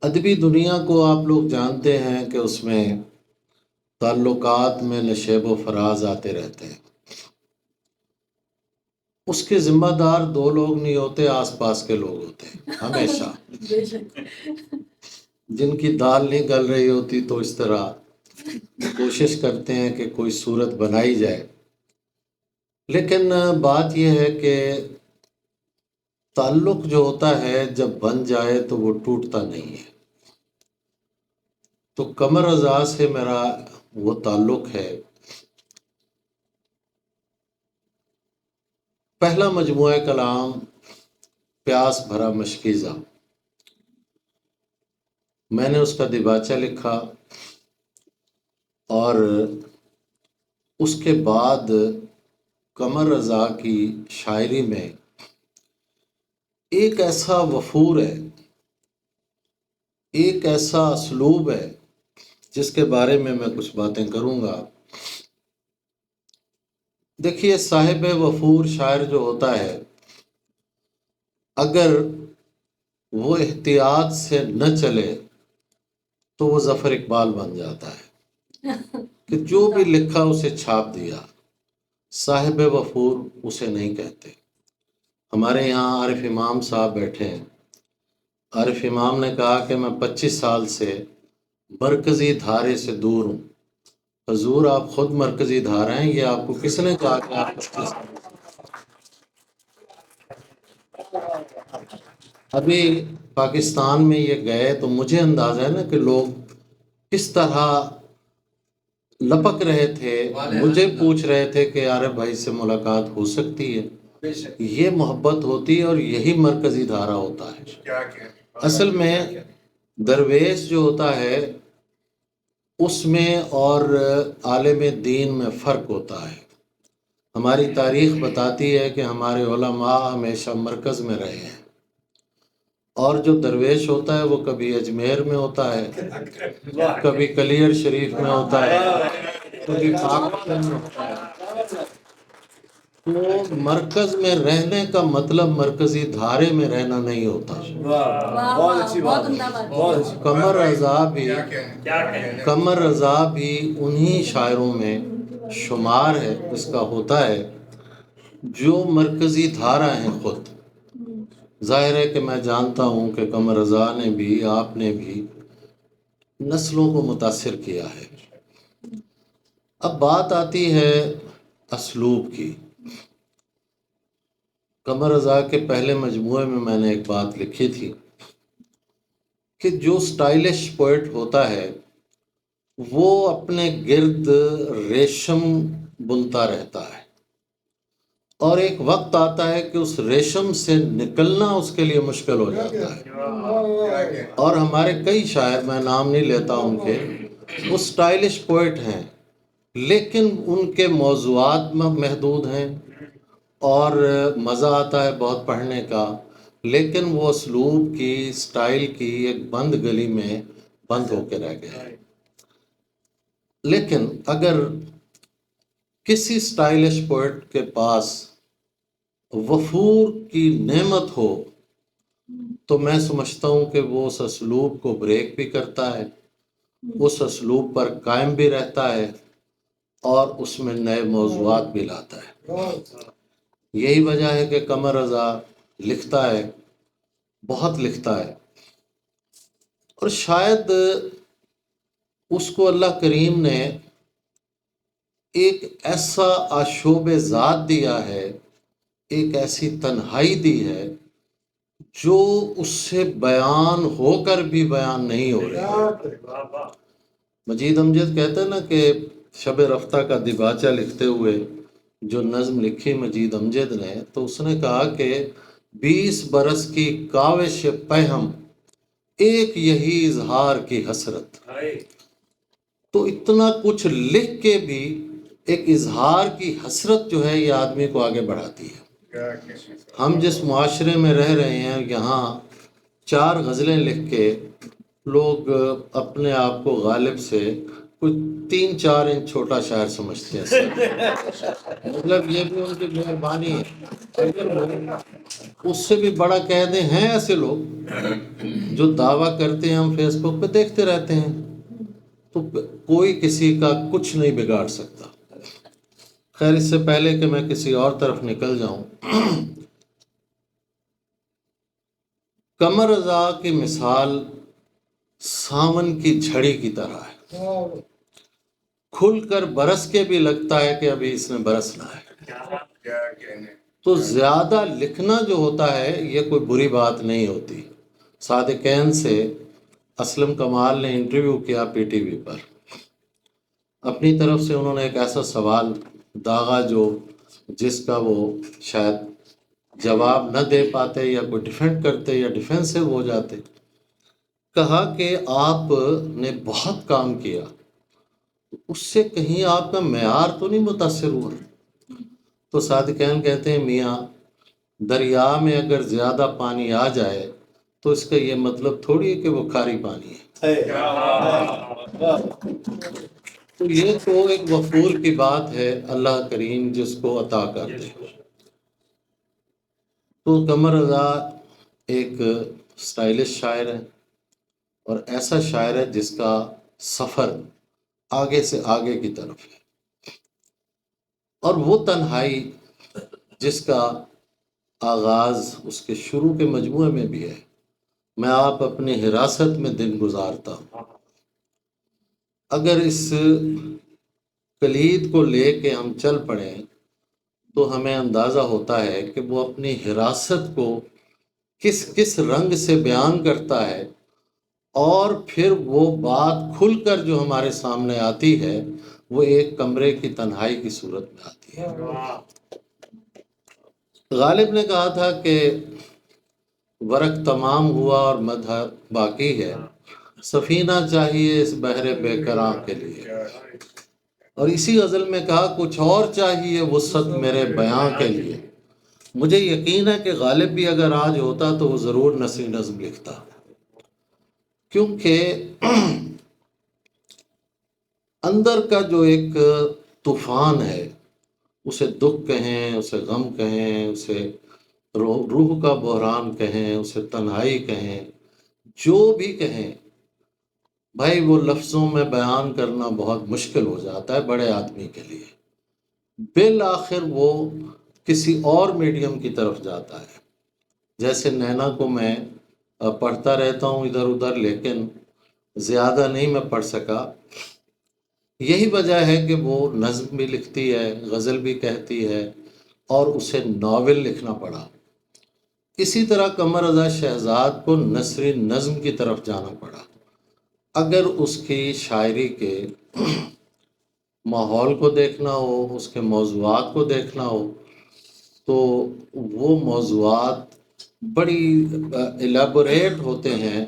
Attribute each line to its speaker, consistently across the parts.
Speaker 1: ادبی دنیا کو آپ لوگ جانتے ہیں کہ اس میں تعلقات میں نشیب و فراز آتے رہتے ہیں. اس کے ذمہ دار دو لوگ نہیں ہوتے، آس پاس کے لوگ ہوتے ہیں ہمیشہ. جن کی دال نہیں گل رہی ہوتی تو اس طرح کوشش کرتے ہیں کہ کوئی صورت بنائی جائے. لیکن بات یہ ہے کہ تعلق جو ہوتا ہے جب بن جائے تو وہ ٹوٹتا نہیں ہے. تو قمر رضا سے میرا وہ تعلق ہے. پہلا مجموعہ کلام پیاس بھرا مشکیزہ، میں نے اس کا دیباچہ لکھا، اور اس کے بعد قمر رضا کی شاعری میں ایک ایسا وفور ہے، ایک ایسا اسلوب ہے جس کے بارے میں کچھ باتیں کروں گا. دیکھیے، صاحب وفور شاعر جو ہوتا ہے، اگر وہ احتیاط سے نہ چلے تو وہ ظفر اقبال بن جاتا ہے کہ جو بھی لکھا اسے چھاپ دیا. صاحب وفور اسے نہیں کہتے. ہمارے یہاں عارف امام صاحب بیٹھے ہیں. عارف امام نے کہا کہ میں 25 سال سے مرکزی دھارے سے دور ہوں. حضور، آپ خود مرکزی دھارے ہیں، یہ آپ کو کس نے کہا کہ آپ 25 سال؟ ابھی پاکستان میں یہ گئے تو مجھے اندازہ ہے نا کہ لوگ کس طرح لپک رہے تھے، مجھے پوچھ رہے تھے کہ عارف بھائی سے ملاقات ہو سکتی ہے. یہ محبت ہوتی ہے اور یہی مرکزی دھارا ہوتا ہے. اصل میں درویش جو ہوتا ہے اس میں اور عالم دین میں فرق ہوتا ہے. ہماری تاریخ بتاتی ہے کہ ہمارے علماء ہمیشہ مرکز میں رہے ہیں، اور جو درویش ہوتا ہے وہ کبھی اجمیر میں ہوتا ہے، کبھی کلیر شریف میں ہوتا ہے، کبھی پاکستان میں ہوتا ہے. تو مرکز میں رہنے کا مطلب مرکزی دھارے میں رہنا نہیں ہوتا. قمر رضا بھی انہی شاعروں میں شمار ہے، اس کا ہوتا ہے جو مرکزی دھارا ہیں خود. ظاہر ہے کہ میں جانتا ہوں کہ قمر رضا نے بھی، آپ نے بھی نسلوں کو متاثر کیا ہے. اب بات آتی ہے اسلوب کی. قمر رضا کے پہلے مجموعے میں نے ایک بات لکھی تھی کہ جو سٹائلش پوئٹ ہوتا ہے وہ اپنے گرد ریشم بنتا رہتا ہے، اور ایک وقت آتا ہے کہ اس ریشم سے نکلنا اس کے لیے مشکل ہو جاتا ہے. اور ہمارے کئی شاعر، میں نام نہیں لیتا ان کے، وہ سٹائلش پوئٹ ہیں لیکن ان کے موضوعات محدود ہیں اور مزہ آتا ہے بہت پڑھنے کا، لیکن وہ اسلوب کی، سٹائل کی ایک بند گلی میں بند ہو کے رہ گئے. لیکن اگر کسی سٹائلش پوئٹ کے پاس وفور کی نعمت ہو تو میں سمجھتا ہوں کہ وہ اس اسلوب کو بریک بھی کرتا ہے، اس اسلوب پر قائم بھی رہتا ہے، اور اس میں نئے موضوعات بھی لاتا ہے. یہی وجہ ہے کہ قمر رضا لکھتا ہے، بہت لکھتا ہے، اور شاید اس کو اللہ کریم نے ایک ایسا آشوب ذات دیا ہے، ایک ایسی تنہائی دی ہے جو اس سے بیان ہو کر بھی بیان نہیں ہو رہی. مجید امجد کہتے ہیں نا کہ شب رفتہ کا دیباچہ لکھتے ہوئے جو نظم لکھی مجید امجد نے، تو اس نے کہا کہ 20 برس کی کاوش پہم، ایک یہی اظہار کی حسرت. تو اتنا کچھ لکھ کے بھی ایک اظہار کی حسرت جو ہے یہ آدمی کو آگے بڑھاتی ہے. ہم جس معاشرے میں رہ رہے ہیں، یہاں 4 غزلیں لکھ کے لوگ اپنے آپ کو غالب سے کوئی 3-4 انچ چھوٹا شاعر سمجھتے ہیں سر۔ مطلب یہ بھی ان کی مہربانی ہے۔ اگر وہ اس سے بھی بڑا کہہ دیں، ہیں ایسے لوگ جو دعویٰ کرتے ہیں، ہم فیس بک پہ دیکھتے رہتے ہیں، تو کوئی کسی کا کچھ نہیں بگاڑ سکتا۔ خیر، اس سے پہلے کہ میں کسی اور طرف نکل جاؤں، قمر رضا کی مثال ساون کی جھڑی کی طرح ہے، کھل کر برس کے بھی لگتا ہے کہ ابھی اس نے برسنا ہے۔ تو زیادہ لکھنا جو ہوتا ہے یہ کوئی بری بات نہیں ہوتی۔ صادقین سے اسلم کمال نے انٹرویو کیا پی ٹی وی پر، اپنی طرف سے انہوں نے ایک ایسا سوال داغا جس کا وہ شاید جواب نہ دے پاتے یا کوئی ڈیفینڈ کرتے یا ڈیفینسو ہو جاتے۔ کہا کہ آپ نے بہت کام کیا، اس سے کہیں آپ کا معیار تو نہیں متاثر ہوا؟ تو صادقین کہتے ہیں، میاں دریا میں اگر زیادہ پانی آ جائے تو اس کا یہ مطلب تھوڑی ہے کہ وہ کھاری پانی ہے۔ تو یہ تو ایک وفور کی بات ہے، اللہ کریم جس کو عطا کر دے۔ تو قمر رضا ایک سٹائلش شاعر ہے، اور ایسا شاعر ہے جس کا سفر آگے سے آگے کی طرف ہے، اور وہ تنہائی جس کا آغاز اس کے شروع کے مجموعے میں بھی ہے، میں آپ اپنی حراست میں دن گزارتا ہوں۔ اگر اس کلید کو لے کے ہم چل پڑیں تو ہمیں اندازہ ہوتا ہے کہ وہ اپنی حراست کو کس کس رنگ سے بیان کرتا ہے، اور پھر وہ بات کھل کر جو ہمارے سامنے آتی ہے وہ ایک کمرے کی تنہائی کی صورت میں آتی ہے۔ غالب نے کہا تھا کہ ورق تمام ہوا اور مدح باقی ہے، سفینہ چاہیے اس بحر بے کراں کے لیے۔ اور اسی غزل میں کہا، کچھ اور چاہیے وسعت میرے بیاں کے لیے۔ مجھے یقین ہے کہ غالب بھی اگر آج ہوتا تو وہ ضرور نثری نظم لکھتا، کیونکہ اندر کا جو ایک طوفان ہے، اسے دکھ کہیں، اسے غم کہیں، اسے روح کا بحران کہیں، اسے تنہائی کہیں، جو بھی کہیں، بھائی وہ لفظوں میں بیان کرنا بہت مشکل ہو جاتا ہے بڑے آدمی کے لیے۔ بالآخر وہ کسی اور میڈیم کی طرف جاتا ہے۔ جیسے نینا کو میں پڑھتا رہتا ہوں ادھر ادھر، لیکن زیادہ نہیں میں پڑھ سکا۔ یہی وجہ ہے کہ وہ نظم بھی لکھتی ہے، غزل بھی کہتی ہے، اور اسے ناول لکھنا پڑا۔ اسی طرح قمر رضا شہزاد کو نثری نظم کی طرف جانا پڑا۔ اگر اس کی شاعری کے ماحول کو دیکھنا ہو، اس کے موضوعات کو دیکھنا ہو، تو وہ موضوعات بڑی الیبوریٹ ہوتے ہیں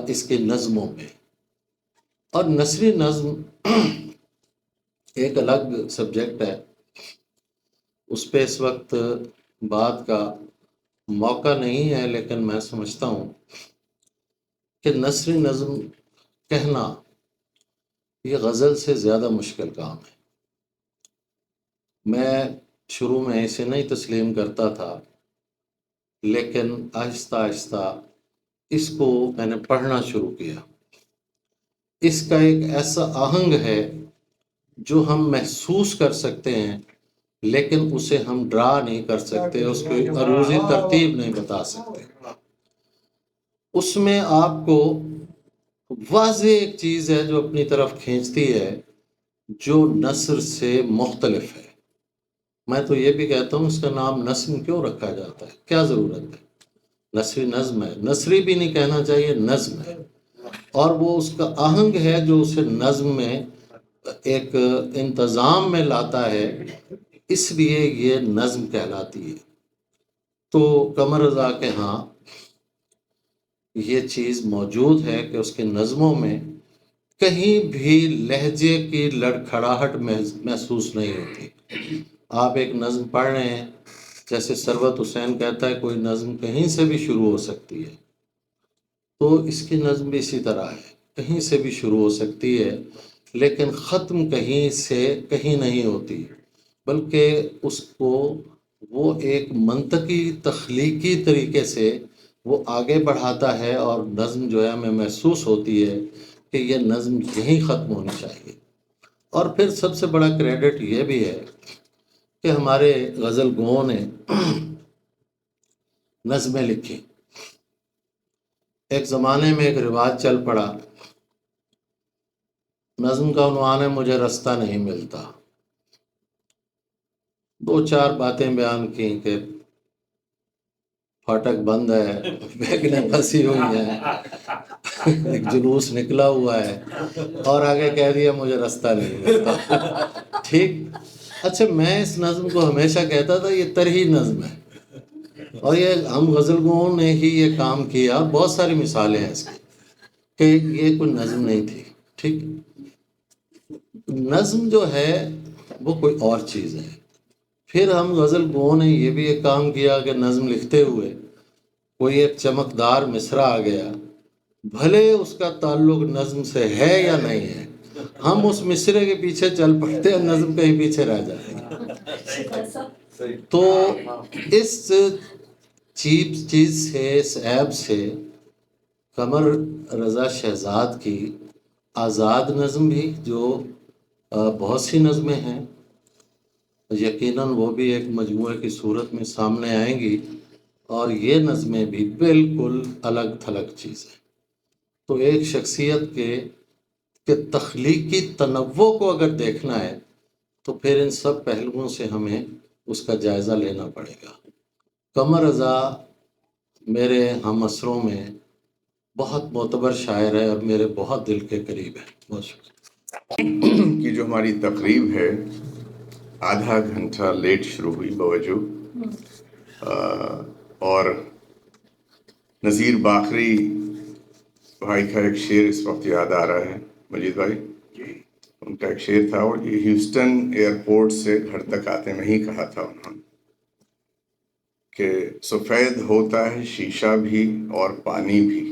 Speaker 1: اس کی نظموں میں۔ اور نثری نظم ایک الگ سبجیکٹ ہے، اس پہ اس وقت بات کا موقع نہیں ہے، لیکن میں سمجھتا ہوں کہ نثری نظم کہنا یہ غزل سے زیادہ مشکل کام ہے۔ میں شروع میں اسے نہیں تسلیم کرتا تھا، لیکن آہستہ آہستہ اس کو میں نے پڑھنا شروع کیا۔ اس کا ایک ایسا آہنگ ہے جو ہم محسوس کر سکتے ہیں، لیکن اسے ہم ڈرا نہیں کر سکتے، اس کی عروضی ترتیب نہیں بتا سکتے۔ اس میں آپ کو واضح ایک چیز ہے جو اپنی طرف کھینچتی ہے، جو نثر سے مختلف ہے۔ میں تو یہ بھی کہتا ہوں اس کا نام نظم کیوں رکھا جاتا ہے، کیا ضرورت ہے؟ نثری نظم ہے، نثری بھی نہیں کہنا چاہیے، نظم ہے، اور وہ اس کا آہنگ ہے جو اسے نظم میں ایک انتظام میں لاتا ہے، اس لیے یہ نظم کہلاتی ہے۔ تو قمر رضا کے ہاں یہ چیز موجود ہے کہ اس کی نظموں میں کہیں بھی لہجے کی لڑکھڑاہٹ محسوس نہیں ہوتی۔ آپ ایک نظم پڑھ رہے ہیں، جیسے ثروت حسین کہتا ہے کوئی نظم کہیں سے بھی شروع ہو سکتی ہے، تو اس کی نظم بھی اسی طرح ہے، کہیں سے بھی شروع ہو سکتی ہے، لیکن ختم کہیں سے کہیں نہیں ہوتی، بلکہ اس کو وہ ایک منطقی تخلیقی طریقے سے وہ آگے بڑھاتا ہے، اور نظم جو ہے ہمیں محسوس ہوتی ہے کہ یہ نظم یہیں ختم ہونی چاہیے۔ اور پھر سب سے بڑا کریڈٹ یہ بھی ہے کہ ہمارے غزل گوؤں نے نظمیں لکھی۔ ایک زمانے میں ایک رواج چل پڑا، نظم کا عنوان ہے مجھے رستہ نہیں ملتا۔ دو چار باتیں بیان کی کہ پھاٹک بند ہے، بیگنیں پھنسی ہوئی ہیں، ایک جلوس نکلا ہوا ہے، اور آگے کہہ دیا مجھے رستہ نہیں ملتا۔ ٹھیک، اچھا میں اس نظم کو ہمیشہ کہتا تھا یہ طرحی نظم ہے، اور یہ ہم غزل گوؤں نے ہی یہ کام کیا، اور بہت ساری مثالیں ہیں اس کی کہ یہ کوئی نظم نہیں تھی۔ ٹھیک، نظم جو ہے وہ کوئی اور چیز ہے۔ پھر ہم غزل گوؤں نے یہ بھی ایک کام کیا کہ نظم لکھتے ہوئے کوئی ایک چمکدار مصرع آ گیا، بھلے اس کا تعلق نظم سے ہے یا نہیں ہے، ہم اس مصرعے کے پیچھے چل پڑتے ہیں، نظم کہیں پیچھے رہ جائے گی۔ تو اس چیپ چیز سے، اس عیب سے قمر رضا شہزاد کی آزاد نظم بھی، جو بہت سی نظمیں ہیں، یقیناً وہ بھی ایک مجموعے کی صورت میں سامنے آئیں گی، اور یہ نظمیں بھی بالکل الگ تھلگ چیز ہیں۔ تو ایک شخصیت کے تخلیقی تنوع کو اگر دیکھنا ہے تو پھر ان سب پہلوؤں سے ہمیں اس کا جائزہ لینا پڑے گا۔ قمر رضا میرے ہم عصروں میں بہت معتبر شاعر ہے اور میرے بہت دل کے قریب ہے۔ بہت شکریہ۔
Speaker 2: کی جو ہماری تقریب ہے آدھا گھنٹہ لیٹ شروع ہوئی بوجہ، اور نذیر باقری بھائی کا ایک شعر اس وقت یاد آ رہا ہے، مجید بھائی ان کا ایک شعر تھا، اور یہ ہیوسٹن ایئرپورٹ سے گھر تک آتے میں ہی کہا تھا انہوں نے کہ سفید ہوتا ہے شیشہ بھی اور پانی بھی،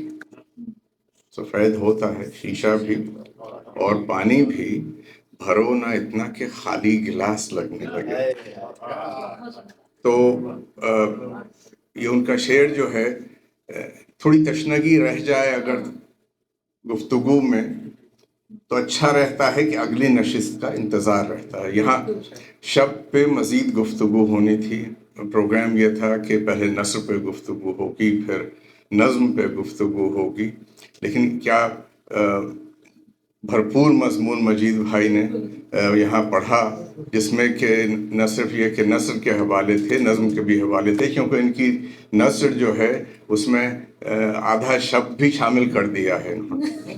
Speaker 2: سفید ہوتا ہے شیشہ بھی اور پانی بھی، بھرو نہ اتنا کہ خالی گلاس لگنے لگے۔ تو یہ ان کا شعر جو ہے تھوڑی تشنگی رہ جائے اگر گفتگو میں تو اچھا رہتا ہے کہ اگلی نشست کا انتظار رہتا ہے۔ یہاں شب پہ مزید گفتگو ہونی تھی، پروگرام یہ تھا کہ پہلے نثر پہ گفتگو ہوگی، پھر نظم پہ گفتگو ہوگی، لیکن کیا بھرپور مضمون مجید بھائی نے یہاں پڑھا، جس میں کہ نہ صرف یہ کہ نثر کے حوالے تھے، نظم کے بھی حوالے تھے، کیونکہ ان کی نثر جو ہے اس میں آدھا شب بھی شامل کر دیا ہے انہوں نے۔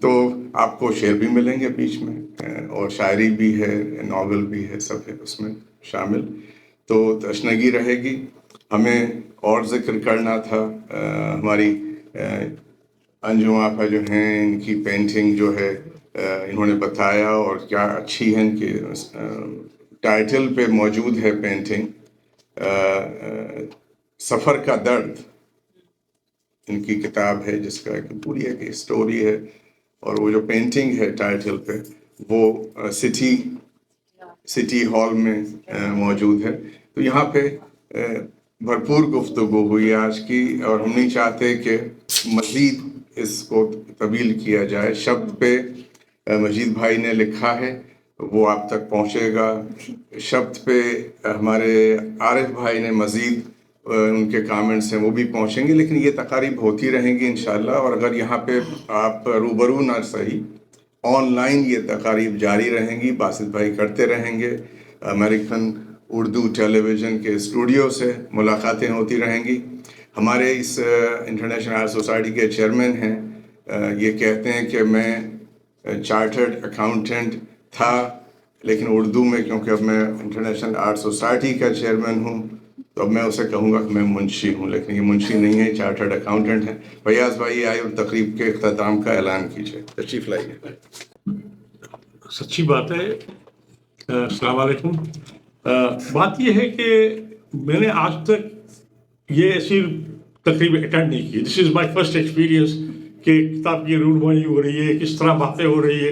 Speaker 2: تو آپ کو شعر بھی ملیں گے بیچ میں، اور شاعری بھی ہے، ناول بھی ہے، سب ہے اس میں شامل۔ تو تشنگی رہے گی۔ ہمیں اور ذکر کرنا تھا، ہماری انجم آپا جو ہیں ان کی پینٹنگ جو ہے انہوں نے بتایا، اور کیا اچھی ہے، ان کے ٹائٹل پہ موجود ہے پینٹنگ سفر کا درد، ان کی کتاب ہے جس کا ایک پوری ایک اسٹوری ہے، اور وہ جو پینٹنگ ہے ٹائٹل پہ وہ سٹی ہال میں موجود ہے۔ تو یہاں پہ بھرپور گفتگو ہوئی آج کی، اور ہم نہیں چاہتے کہ مزید اس کو طویل کیا جائے۔ شبد پہ مجید بھائی نے لکھا ہے، وہ آپ تک پہنچے گا۔ شبد پہ ہمارے عارف بھائی نے مزید ان کے کامنٹس ہیں، وہ بھی پہنچیں گے، لیکن یہ تقاریب ہوتی رہیں گی انشاءاللہ۔ اور اگر یہاں پہ آپ روبرو نہ صحیح، آن لائن یہ تقاریب جاری رہیں گی، باسط بھائی کرتے رہیں گے، امریکن اردو ٹیلی ویژن کے اسٹوڈیو سے ملاقاتیں ہوتی رہیں گی۔ ہمارے اس انٹرنیشنل آرٹ سوسائٹی کے چیئرمین ہیں، یہ کہتے ہیں کہ میں چارٹرڈ اکاؤنٹنٹ تھا، لیکن اردو میں کیونکہ اب میں انٹرنیشنل آرٹ سوسائٹی کا چیئرمین ہوں تو اب میں اسے کہوں گا کہ میں منشی ہوں، لیکن یہ منشی نہیں ہے، چارٹرڈ اکاؤنٹنٹ ہیں۔ فیاض بھائی آئے اور تقریب کے اختتام کا اعلان کیجیے، تشریف لائیے۔
Speaker 3: سچی بات ہے۔ السلام علیکم۔ بات یہ ہے کہ میں نے آج تک یہ ایسی تقریب اٹینڈ نہیں کی۔ دس از مائی فرسٹ ایکسپیرینس کہ کتاب کی رونمائی ہو رہی ہے، کس طرح باتیں ہو رہی ہے۔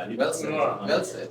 Speaker 4: Well said. Well said.